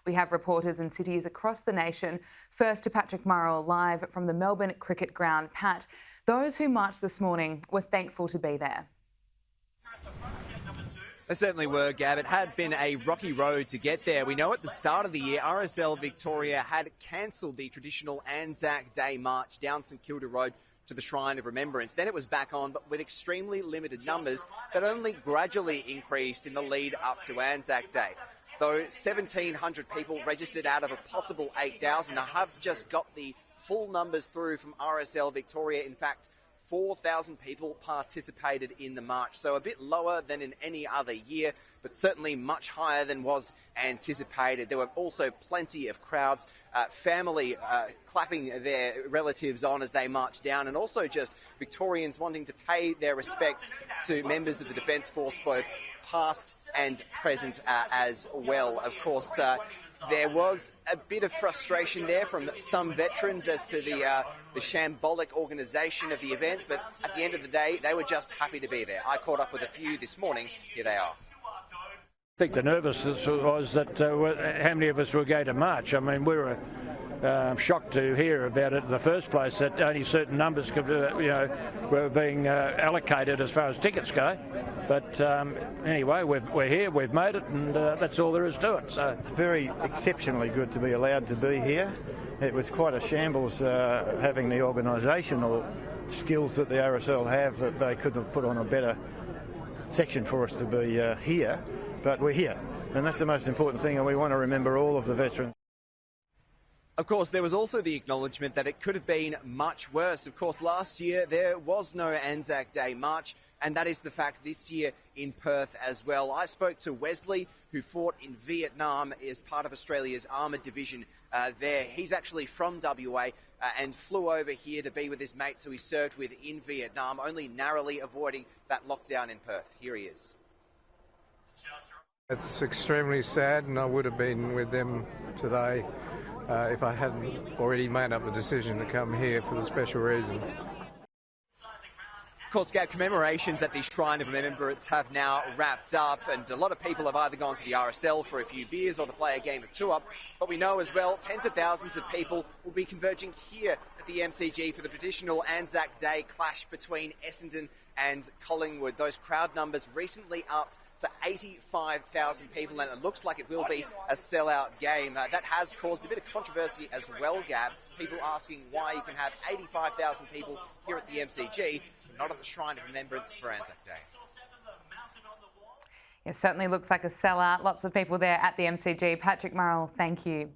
We have reporters in cities across the nation. First to Patrick Murrell, live from the Melbourne Cricket Ground. Pat, those who marched this morning were thankful to be there. They certainly were, Gab. It had been a rocky road to get there. We know at the start of the year, RSL Victoria had cancelled the traditional Anzac Day march down St Kilda Road to the Shrine of Remembrance. Then it was back on, but with extremely limited numbers that only gradually increased in the lead up to Anzac Day. Though 1,700 people registered out of a possible 8,000, I have just got the full numbers through from RSL Victoria. In fact, 4,000 people participated in the march, so a bit lower than in any other year, but certainly much higher than was anticipated. There were also plenty of crowds, family clapping their relatives on as they marched down, and also just Victorians wanting to pay their respects to members of the Defence Force, both past and present as well. Of course, there was a bit of frustration there from some veterans as to the shambolic organisation of the event, but at the end of the day, they were just happy to be there. I caught up with a few this morning. Here they are. I think the nervousness was that how many of us were going to march. I mean, we were shocked to hear about it in the first place, that only certain numbers could, were being allocated as far as tickets go. But anyway, we're here, we've made it, and that's all there is to it. So it's very exceptionally good to be allowed to be here. It was quite a shambles having the organisational skills that the RSL have, that they couldn't have put on a better section for us to be here. But we're here, and that's the most important thing, and we want to remember all of the veterans. Of course, there was also the acknowledgement that it could have been much worse. Of course, last year there was no Anzac Day march, and that is the fact this year in Perth as well. I spoke to Wesley, who fought in Vietnam as part of Australia's Armoured Division there. He's actually from WA and flew over here to be with his mates who he served with in Vietnam, only narrowly avoiding that lockdown in Perth. Here he is. It's extremely sad, and I would have been with them today if I hadn't already made up the decision to come here for the special reason. Of course, Gab, commemorations at the Shrine of Remembrance have now wrapped up, and a lot of people have either gone to the RSL for a few beers or to play a game of two-up. But we know as well, tens of thousands of people will be converging here at the MCG for the traditional Anzac Day clash between Essendon and Collingwood. Those crowd numbers recently upped to 85,000 people, and it looks like it will be a sellout game. That has caused a bit of controversy as well, Gab. People asking why you can have 85,000 people here at the MCG, but not at the Shrine of Remembrance for Anzac Day. It certainly looks like a sellout. Lots of people there at the MCG. Patrick Murrell, thank you.